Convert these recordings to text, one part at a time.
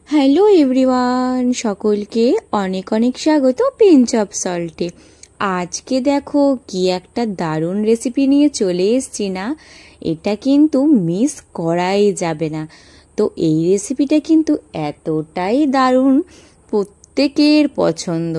Hello everyone, সকলকে অনেক অনেক স্বাগত পিঞ্চ অফ সল্টে। আজকে দেখো কি একটা দারুণ রেসিপি নিয়ে চলে এসছি না, এটা কিন্তু মিস করাই যাবে না। তো এই রেসিপিটা কিন্তু এতটাই দারুণ, প্রত্যেকের পছন্দ,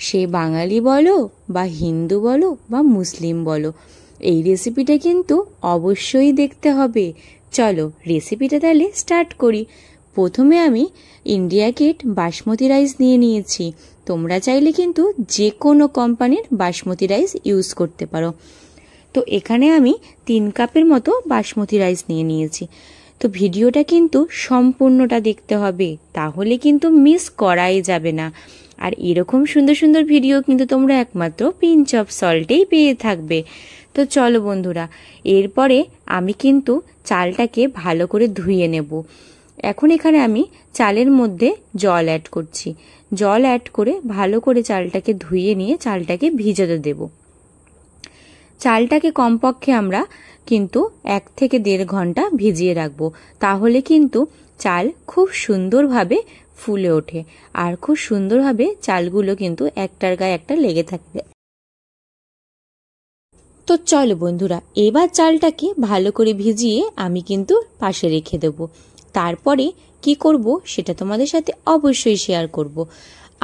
সে বাঙালি বলো বা হিন্দু বলো বা মুসলিম বলো, এই রেসিপিটা কিন্তু অবশ্যই দেখতে হবে। চলো রেসিপিটা তাহলে স্টার্ট করি। প্রথমে আমি ইন্ডিয়া গেট বাসমতি রাইস নিয়ে নিয়েছি। তোমরা চাইলে কিন্তু যে কোনো কোম্পানির বাসমতি রাইস ইউজ করতে পারো। তো এখানে আমি 3 কাপের মতো বাসমতি রাইস নিয়ে নিয়েছি। তো ভিডিওটা কিন্তু সম্পূর্ণটা দেখতে হবে, তাহলে কিন্তু মিস করাই যাবে না। আর এরকম সুন্দর সুন্দর ভিডিও কিন্তু তোমরা একমাত্র পিঞ্চ অফ সল্টেই পেয়ে থাকবে। তো চলো বন্ধুরা, এরপরে আমি কিন্তু চালটাকে ভালো করে ধুয়ে নেব। এখন এখানে আমি চালের মধ্যে জল অ্যাড করছি। জল অ্যাড করে ভালো করে চালটাকে ধুয়ে নিয়ে চালটাকে ভিজাতে দেব। চালটাকে কমপক্ষে আমরা কিন্তু 1 থেকে 1.5 ঘন্টা ভিজিয়ে রাখবো, তাহলে কিন্তু চাল খুব সুন্দরভাবে ফুলে ওঠে আর খুব সুন্দরভাবে চালগুলো কিন্তু একটার গায়ে একটা লেগে থাকবে। তো চলো বন্ধুরা, এবার চালটাকে ভালো করে ভিজিয়ে আমি কিন্তু পাশে রেখে দেব। তারপরে কি করব সেটা তোমাদের সাথে অবশ্যই শেয়ার করব।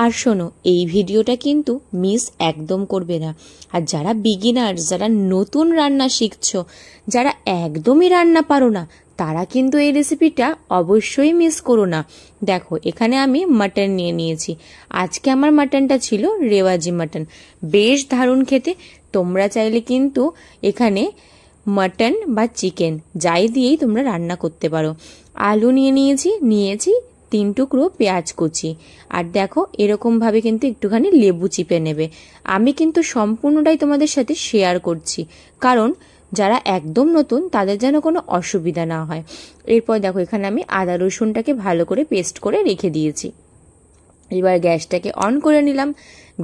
আর শোনো, এই ভিডিওটা কিন্তু মিস একদম করবে না। আর যারা বিগিনার, যারা নতুন রান্না শিখছো, যারা একদমই রান্না পারো না, তারা কিন্তু এই রেসিপিটা অবশ্যই মিস করো না। দেখো এখানে আমি মাটন নিয়ে নিয়েছি। আজকে আমার মাটনটা ছিল রেওয়াজি মাটন, বেশ দারুণ খেতে। তোমরা চাইলে কিন্তু এখানে মাটন বা চিকেন যাই দিয়েই তোমরা রান্না করতে পারো। আলু নিয়েছি 3 টুকরো পেঁয়াজ কুচি। আর দেখো এরকমভাবে কিন্তু একটুখানি লেবু চিপে নেবে। আমি কিন্তু সম্পূর্ণটাই তোমাদের সাথে শেয়ার করছি, কারণ যারা একদম নতুন তাদের যেন কোনো অসুবিধা না হয়। এরপর দেখো এখানে আমি আদা রসুনটাকে ভালো করে পেস্ট করে রেখে দিয়েছি। এবার গ্যাসটাকে অন করে নিলাম।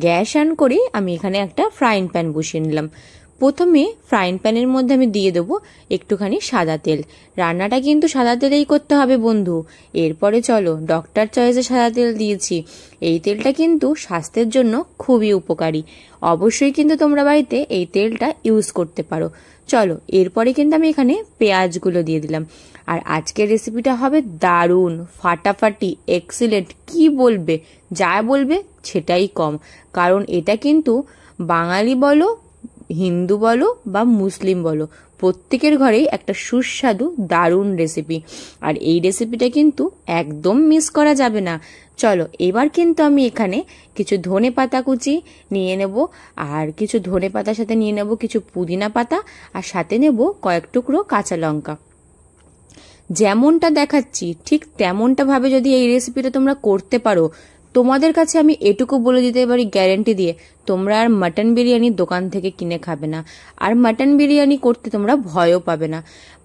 গ্যাস অন করে আমি এখানে একটা ফ্রাইং প্যান বসিয়ে নিলাম। প্রথমে ফ্রাইং প্যানের মধ্যে আমি দিয়ে দেবো একটুখানি সাদা তেল। রান্নাটা কিন্তু সাদা তেলেই করতে হবে বন্ধু। এরপরে চলো, ডক্টর চয়েসে সাদা তেল দিয়েছি। এই তেলটা কিন্তু স্বাস্থ্যের জন্য খুবই উপকারী। অবশ্যই কিন্তু তোমরা বাড়িতে এই তেলটা ইউজ করতে পারো। চলো এরপরে কিন্তু আমি এখানে পেঁয়াজগুলো দিয়ে দিলাম। আর আজকের রেসিপিটা হবে দারুণ, ফাটাফাটি, এক্সিলেন্ট। কি বলবে, যা বলবে সেটাই কম, কারণ এটা কিন্তু বাঙালি বলো, হিন্দু বলো বা মুসলিম বলো, প্রত্যেকের ঘরেই একটা সুস্বাদু দারুণ রেসিপি। আর এই রেসিপিটা কিন্তু একদম মিস করা যাবে না। চলো এবার কিন্তু আমি এখানে কিছু ধনে পাতা কুচি নিয়ে নেব, আর কিছু ধনে পাতার সাথে নিয়ে নেব কিছু পুদিনা পাতা, আর সাথে নেব কয়েক টুকরো কাঁচা লঙ্কা। যেমনটা দেখাচ্ছি ঠিক তেমনটা ভাবে যদি এই রেসিপিটা তোমরা করতে পারো, তোমাদের কাছে আমি এটুকু বলে দিতে পারি গ্যারেন্টি দিয়ে, তোমরা আর মাটন বিরিয়ানি দোকান থেকে কিনে খাবে না। আর মাটন বিরিয়ানি করতে তোমরা ভয়ও পাবে না।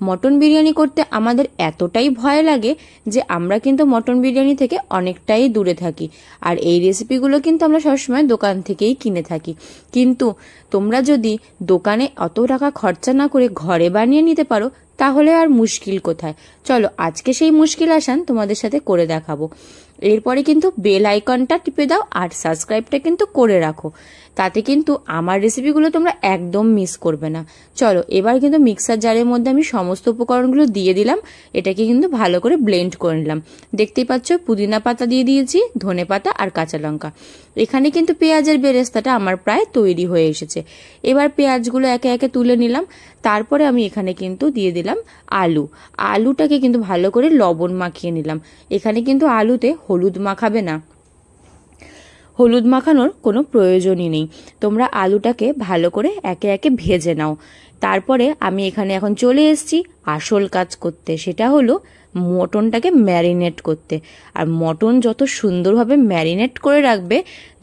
মটন বিরিয়ানি করতে আমাদের এতটাই ভয় লাগে যে আমরা কিন্তু মটন বিরিয়ানি থেকে অনেকটাই দূরে থাকি। আর এই রেসিপিগুলো কিন্তু আমরা সবসময় দোকান থেকেই কিনে থাকি। কিন্তু তোমরা যদি দোকানে অত টাকা খরচা না করে ঘরে বানিয়ে নিতে পারো, তাহলে আর মুশকিল কোথায়। চলো আজকে সেই মুশকিল আসান তোমাদের সাথে করে দেখাবো। এরপরে কিন্তু বেল আইকনটা টিপে দাও আর সাবস্ক্রাইবটা কিন্তু করে রাখো, তাতে কিন্তু আমার রেসিপিগুলো তোমরা একদম মিস করবে না। চলো এবার কিন্তু মিক্সার জারের মধ্যে আমি সমস্ত উপকরণগুলো দিয়ে দিলাম। এটাকে কিন্তু ভালো করে ব্লেন্ড করে নিলাম। দেখতেই পাচ্ছ পুদিনা পাতা দিয়ে দিয়েছি, ধনে পাতা আর কাঁচা লঙ্কা। এখানে কিন্তু পেঁয়াজের বেরেস্তাটা আমার প্রায় তৈরি হয়ে এসেছে। এবার পেঁয়াজগুলো একে একে তুলে নিলাম। তারপরে আমি এখানে কিন্তু দিয়ে দিলাম আলুটাকে কিন্তু ভালো করে লবণ মাখিয়ে নিলাম। এখানে কিন্তু আলুতে হলুদ মাখাবে না, হলুদ মাখানোর কোনো প্রয়োজনই নেই। তোমরা আলুটাকে ভালো করে একে একে ভেজে নাও। তারপরে আমি এখানে এখন চলে এসেছি আসল কাজ করতে, সেটা হলো মটনটাকে ম্যারিনেট করতে। আর মটন যত সুন্দরভাবে ম্যারিনেট করে রাখবে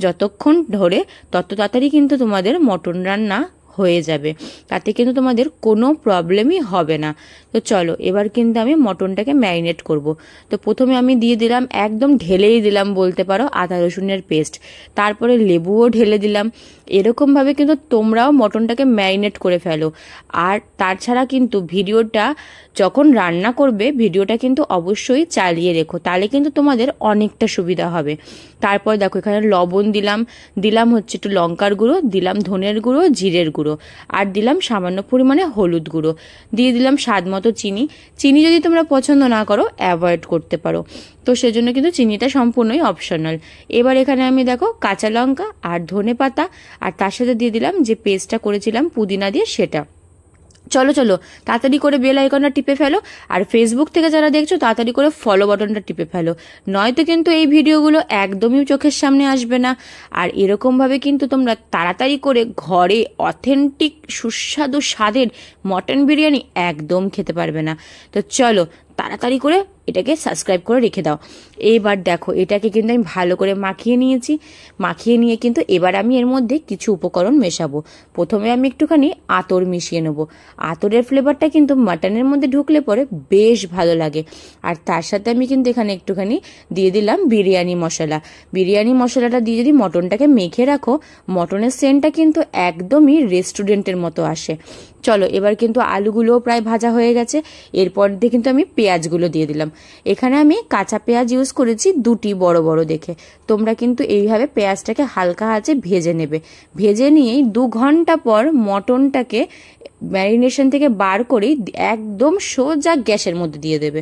যতক্ষণ ধরে, তত তাড়াতাড়ি কিন্তু তোমাদের মটন রান্না হয়ে যাবে, তাতে কিন্তু তোমাদের কোনো প্রবলেমই হবে না। তো চলো এবার কিন্তু আমি মটনটাকে ম্যারিনেট করব। তো প্রথমে আমি দিয়ে দিলাম, একদম ঢেলেই দিলাম বলতে পারো, আদা রসুনের পেস্ট, তারপরে লেবুও ঢেলে দিলাম। এরকমভাবে কিন্তু তোমরাও মটনটাকে ম্যারিনেট করে ফেলো। আর তাছাড়া কিন্তু ভিডিওটা যখন রান্না করবে, ভিডিওটা কিন্তু অবশ্যই চালিয়ে রেখো, তাহলে কিন্তু তোমাদের অনেকটা সুবিধা হবে। তারপর দেখো এখানে লবণ দিলাম হচ্ছে একটু লঙ্কার গুঁড়ো, দিলাম ধনের গুঁড়ো, জিরের গুঁড়ো, আর দিলাম সামান্য পরিমাণে হলুদ গুঁড়ো, দিয়ে দিলাম স্বাদ মতো চিনি। চিনি যদি তোমরা পছন্দ না করো অ্যাভয়েড করতে পারো, তো সেজন্য কিন্তু চিনিটা সম্পূর্ণই অপশনাল। এবার এখানে আমি দেখো কাঁচা লঙ্কা আর ধনে পাতা, আর তার সাথে দিয়ে দিলাম যে পেস্টটা করেছিলাম পুদিনা দিয়ে সেটা। চলো চলো তাড়াতাড়ি করে বেল আইকনটা টিপে ফেলো, আর ফেসবুক থেকে যারা দেখছো তাড়াতাড়ি করে ফলো বাটনটা টিপে ফেলো, নয়তো কিন্তু এই ভিডিওগুলো একদমই চোখের সামনে আসবে না। আর এরকমভাবে কিন্তু তোমরা তাড়াতাড়ি করে ঘরে অথেন্টিক সুস্বাদু স্বাদের মটন বিরিয়ানি একদম খেতে পারবে না। তো চলো তাড়াতাড়ি করে এটাকে সাবস্ক্রাইব করে রেখে দাও। এবার দেখো এটাকে কিন্তু আমি ভালো করে মাখিয়ে নিয়েছি। মাখিয়ে নিয়ে কিন্তু এবার আমি এর মধ্যে কিছু উপকরণ মেশাবো। প্রথমে আমি একটুখানি আতর মিশিয়ে নেবো। আতরের ফ্লেভারটা কিন্তু মাটনের মধ্যে ঢুকলে পরে বেশ ভালো লাগে। আর তার সাথে আমি কিন্তু এখানে একটুখানি দিয়ে দিলাম বিরিয়ানি মশলা। বিরিয়ানি মশলাটা দিয়ে যদি মটনটাকে মেখে রাখো, মটনের সেন্টটা কিন্তু একদমই রেস্টুরেন্টের মতো আসে। চলো এবার কিন্তু আলুগুলোও প্রায় ভাজা হয়ে গেছে। এরপর দিয়ে কিন্তু আমি পেঁয়াজগুলো দিয়ে দিলাম। এখানে আমি কাঁচা পেঁয়াজ ইউজ করেছি দুটি বড় বড় দেখে। তোমরা কিন্তু এইভাবে পেঁয়াজটাকে হালকা আঁচে ভেজে নেবে। ভেজে নিয়েই 2 ঘন্টা পর মটনটাকে ম্যারিনেশন থেকে বার করেই একদম সোজা গ্যাসের মধ্যে দিয়ে দেবে।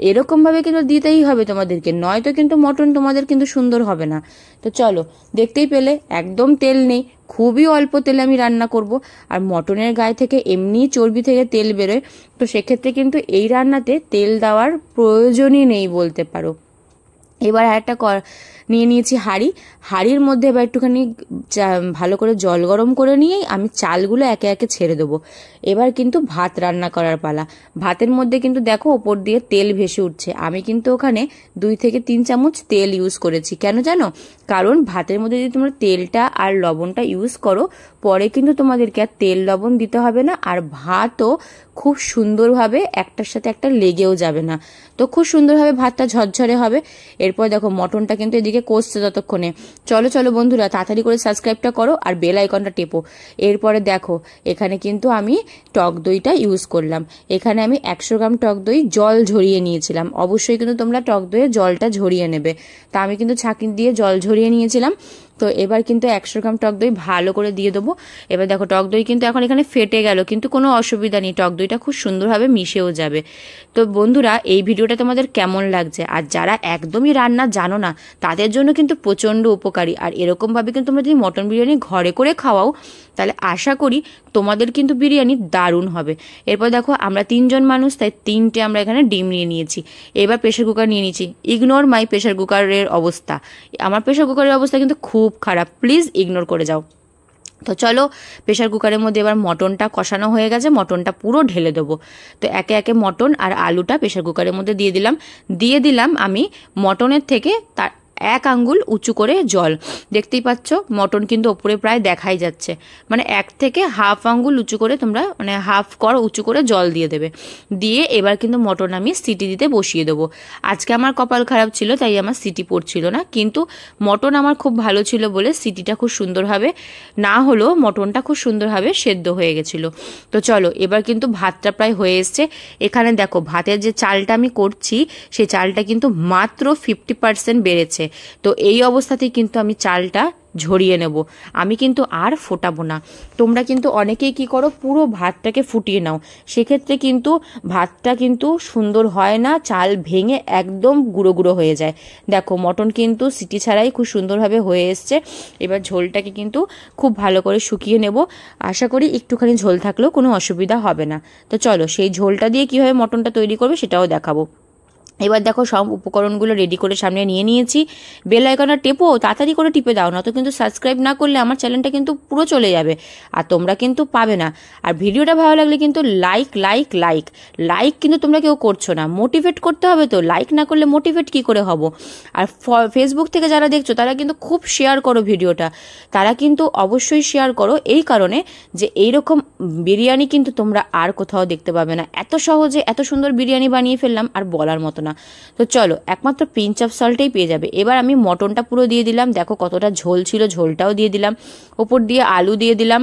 এরকমভাবে কিন্তু দিতেই হবে তোমাদেরকে, নয়তো কিন্তু মটন তোমাদের কিন্তু সুন্দর হবে না। তো চলো দেখতেই পেলে একদম তেল নেই, খুবই অল্প তেলে আমি রান্না করব। আর মটনের গায়ে থেকে এমনি চর্বি থেকে তেল বেরোয়, তো সেক্ষেত্রে কিন্তু এই রান্নাতে তেল দেওয়ার প্রয়োজনই নেই বলতে পারো। এবার একটা নিয়ে নিয়েছি হাঁড়ির মধ্যে এবার একটুখানি ভালো করে জল গরম করে নিয়েই আমি চালগুলো একে একে ছেড়ে দেবো। এবার কিন্তু ভাত রান্না করার পালা। ভাতের মধ্যে কিন্তু দেখো ওপর দিয়ে তেল ভেসে উঠছে। আমি কিন্তু ওখানে 2 থেকে 3 চামচ তেল ইউজ করেছি। কেন জানো? কারণ ভাতের মধ্যে যদি তোমরা তেলটা আর লবণটা ইউজ করো, পরে কিন্তু তোমাদেরকে আর তেল লবণ দিতে হবে না, আর ভাতও খুব সুন্দরভাবে একটার সাথে একটা লেগেও যাবে না। তো খুব সুন্দরভাবে ভাতটা ঝরঝরে হবে। এরপর দেখো মটনটা কিন্তু এদিকে কষছে ততক্ষণে। চলো চলো বন্ধুরা তাড়াতাড়ি করে সাবস্ক্রাইবটা করো আর বেল আইকনটা টেপো। এরপরে দেখো এখানে কিন্তু আমি টক দইটা ইউজ করলাম। এখানে আমি 100 গ্রাম টক দই জল ঝরিয়ে নিয়েছিলাম। অবশ্যই কিন্তু তোমরা টক দইয়ে জলটা ঝরিয়ে নেবে। তা আমি কিন্তু ছাঁকনি দিয়ে জল ঝরিয়ে নিয়েছিলাম। তো এবার কিন্তু 100 গ্রাম টক দই ভালো করে দিয়ে দেবো। এবার দেখো টক দই কিন্তু এখন এখানে ফেটে গেল, কিন্তু কোনো অসুবিধা নেই, টক দইটা খুব সুন্দরভাবে মিশেও যাবে। তো বন্ধুরা এই ভিডিওটা তোমাদের কেমন লাগছে? আর যারা একদমই রান্না জানো না তাদের জন্য কিন্তু প্রচণ্ড উপকারী। আর এরকমভাবে কিন্তু তোমরা যদি মটন বিরিয়ানি ঘরে করে খাওয়াও, তাহলে আশা করি তোমাদের কিন্তু বিরিয়ানি দারুণ হবে। এরপর দেখো আমরা 3 জন মানুষ, তাই 3টে আমরা এখানে ডিম নিয়ে নিয়েছি। এবার প্রেশার কুকার নিয়ে নিয়েছি। ইগনোর মাই প্রেশার কুকারের অবস্থা। আমার প্রেশার কুকারের অবস্থা কিন্তু খুব খারাপ, প্লিজ ইগনোর করে যাও। তো চলো প্রেশার কুকারের মধ্যে এবার মটনটা কষানো হয়ে গেছে, মটনটা পুরো ঢেলে দেবো। তো একে একে মটন আর আলুটা প্রেশার কুকারের মধ্যে দিয়ে দিলাম আমি মটনের থেকে তার 1 আঙ্গুল উঁচু করে জল। দেখতেই পাচ্ছ মটন কিন্তু ওপরে প্রায় দেখাই যাচ্ছে, মানে 1 থেকে হাফ আঙ্গুল উঁচু করে তোমরা মানে হাফ কর উঁচু করে জল দিয়ে দেবে। দিয়ে এবার কিন্তু মটন আমি সিটি দিতে বসিয়ে দেবো। আজকে আমার কপাল খারাপ ছিল তাই আমার সিটি পড়ছিল না, কিন্তু মটন আমার খুব ভালো ছিল বলে সিটিটা খুব সুন্দরভাবে না হলেও মটনটা খুব সুন্দরভাবে সেদ্ধ হয়ে গেছিল। তো চলো এবার কিন্তু ভাতটা প্রায় হয়ে এসছে। এখানে দেখো ভাতের যে চালটা আমি করছি সেই চালটা কিন্তু মাত্র 50% বেড়েছে। তো এই অবস্থাতেই কিন্তু আমি চালটা ঝরিয়ে নেব। আমি কিন্তু আর ফোটাবো না। তোমরা কিন্তু অনেকেই কি করো, পুরো ভাতটাকে ফুটিয়ে নাও, সেক্ষেত্রে কিন্তু ভাতটা কিন্তু সুন্দর হয় না, চাল ভেঙে একদম গুঁড়ো গুঁড়ো হয়ে যায়। দেখো মটন কিন্তু সিটি ছাড়াই খুব সুন্দরভাবে হয়ে এসছে। এবার ঝোলটাকে কিন্তু খুব ভালো করে শুকিয়ে নেব। আশা করি একটুখানি ঝোল থাকলেও কোনো অসুবিধা হবে না। তো চলো সেই ঝোলটা দিয়ে কীভাবে মটনটা তৈরি করবে সেটাও দেখাবো। এবার দেখো সব উপকরণগুলো রেডি করে সামনে নিয়ে নিয়েছি। বেল আইকনটা টেপো, তাড়াতাড়ি করে টিপে দাও, না তো কিন্তু সাবস্ক্রাইব না করলে আমার চ্যানেলটা কিন্তু পুরো চলে যাবে আর তোমরা কিন্তু পাবে না। আর ভিডিওটা ভালো লাগলে কিন্তু লাইক লাইক লাইক লাইক কিন্তু তোমরা কেউ করছো না, মোটিভেট করতে হবে তো, লাইক না করলে মোটিভেট কি করে হব। আর ফেসবুক থেকে যারা দেখছো তারা কিন্তু খুব শেয়ার করো ভিডিওটা, তারা কিন্তু অবশ্যই শেয়ার করো, এই কারণে যে এইরকম বিরিয়ানি কিন্তু তোমরা আর কোথাও দেখতে পাবে না। এত সহজে এত সুন্দর বিরিয়ানি বানিয়ে ফেললাম আর বলার মতো না। তো চলো, একমাত্র পিঞ্চ অফ সল্টেই পেয়ে যাবে। এবার আমি মটনটা পুরো দিয়ে দিলাম, দেখো কতটা ঝোল ছিল, ঝোলটাও দিয়ে দিলাম। ওপর দিয়ে আলু দিয়ে দিলাম,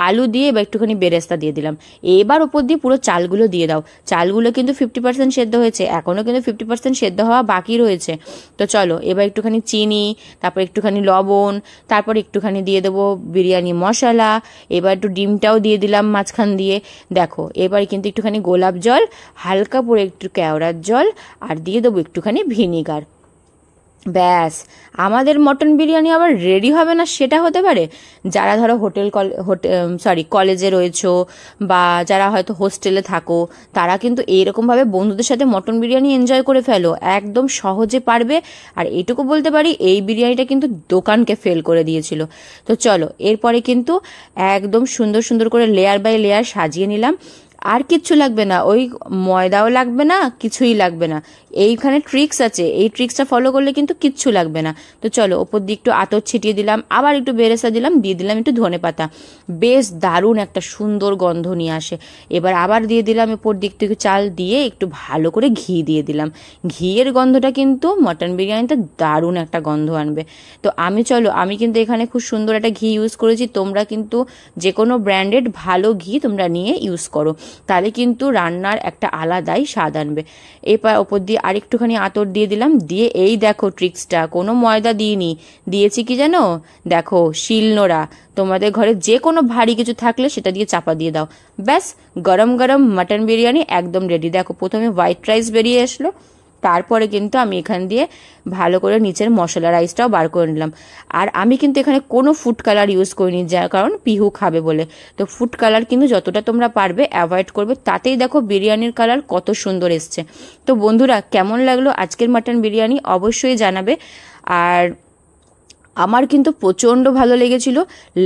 আলু দিয়ে এবার একটুখানি বেরেস্তা দিয়ে দিলাম। এবার ওপর দিয়ে পুরো চালগুলো দিয়ে দাও। চালগুলো কিন্তু 50% সেদ্ধ হয়েছে, এখনও কিন্তু 50% সেদ্ধ হওয়া বাকি রয়েছে। তো চলো, এবার একটুখানি চিনি, তারপর একটুখানি লবণ, তারপর একটুখানি দিয়ে দেবো বিরিয়ানি মশলা, এবার একটু ডিমটাও দিয়ে দিলাম মাঝখান দিয়ে। দেখো এবার কিন্তু একটুখানি গোলাপ জল, হালকা করে একটু কেওড়ার জল, আর দিয়ে দেবো একটুখানি ভিনিগার। ব্যাস, আমাদের মটন বিরিয়ানি আবার রেডি হবে না সেটা হতে পারে? যারা ধরো কলেজে রয়েছো বা যারা হয়তো হোস্টেলে থাকো, তারা কিন্তু এইরকমভাবে বন্ধুদের সাথে মটন বিরিয়ানি এনজয় করে ফেলো, একদম সহজে পারবে। আর এইটুকু বলতে পারি, এই বিরিয়ানিটা কিন্তু দোকানকে ফেল করে দিয়েছিল। তো চলো, এরপরে কিন্তু একদম সুন্দর সুন্দর করে লেয়ার বাই লেয়ার সাজিয়ে নিলাম। আর কিচ্ছু লাগবে না, ওই ময়দাও লাগবে না, কিছুই লাগবে না। এইখানে ট্রিক্স আছে, এই ট্রিক্সটা ফলো করলে কিন্তু কিচ্ছু লাগবে না। তো চলো, ওপর দিয়ে একটু আতর ছিটিয়ে দিলাম, আবার একটু বেরেস্তা দিলাম, দিয়ে দিলাম একটু ধনেপাতা, বেশ দারুণ একটা সুন্দর গন্ধ নিয়ে আসে। এবার আবার দিয়ে দিলাম ওপর দিক থেকে চাল দিয়ে একটু ভালো করে ঘি দিয়ে দিলাম। ঘিয়ের গন্ধটা কিন্তু মটন বিরিয়ানিতে দারুণ একটা গন্ধ আনবে। তো আমি কিন্তু এখানে খুব সুন্দর একটা ঘি ইউজ করেছি, তোমরা কিন্তু যে কোনো ব্র্যান্ডেড ভালো ঘি তোমরা নিয়ে ইউজ করো, তাহলে কিন্তু রান্নার একটা আলাদাই স্বাদ আনবে। এরপর ওপর দিয়ে আরেকটুখানি আতর দিয়ে দিলাম, দিয়ে এই দেখো ট্রিক্সটা, কোনো ময়দা দিইনি, দিয়েছি কি জানো, দেখো শিলনোড়া। তোমাদের ঘরে যে কোনো ভারী কিছু থাকলে সেটা দিয়ে চাপা দিয়ে দাও, ব্যাস গরম গরম মাটন বিরিয়ানি একদম রেডি। দেখো প্রথমে হোয়াইট রাইস বেরিয়ে আসলো, তারপরে কিন্তু আমি এখান দিয়ে ভালো করে নিচের মশলা রাইসটাও বার করে নিলাম। আর আমি কিন্তু এখানে কোনো ফুড কালার ইউজ করিনি, যার কারণ পিহু খাবে বলে। তো ফুড কালার কিন্তু যতটা তোমরা পারবে অ্যাভয়েড করবে, তাতেই দেখো বিরিয়ানির কালার কত সুন্দর এসছে। তো বন্ধুরা, কেমন লাগলো আজকের মাটন বিরিয়ানি অবশ্যই জানাবে। আর আমার কিন্তু প্রচণ্ড ভালো লেগেছিল।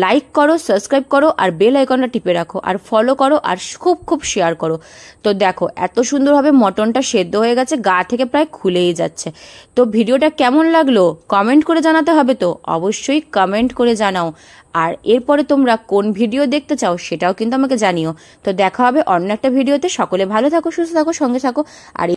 লাইক করো, সাবস্ক্রাইব করো, আর বেল আইকনটা টিপে রাখো, আর ফলো করো, আর খুব খুব শেয়ার করো। তো দেখো এত সুন্দরভাবে মটনটা সেদ্ধ হয়ে গেছে, গা থেকে প্রায় খুলেই যাচ্ছে। তো ভিডিওটা কেমন লাগলো কমেন্ট করে জানাতে হবে, তো অবশ্যই কমেন্ট করে জানাও। আর এরপরে তোমরা কোন ভিডিও দেখতে চাও সেটাও কিন্তু আমাকে জানিও। তো দেখা হবে অন্য একটা ভিডিওতে। সকলে ভালো থাকো, সুস্থ থাকো, সঙ্গে থাকো। আর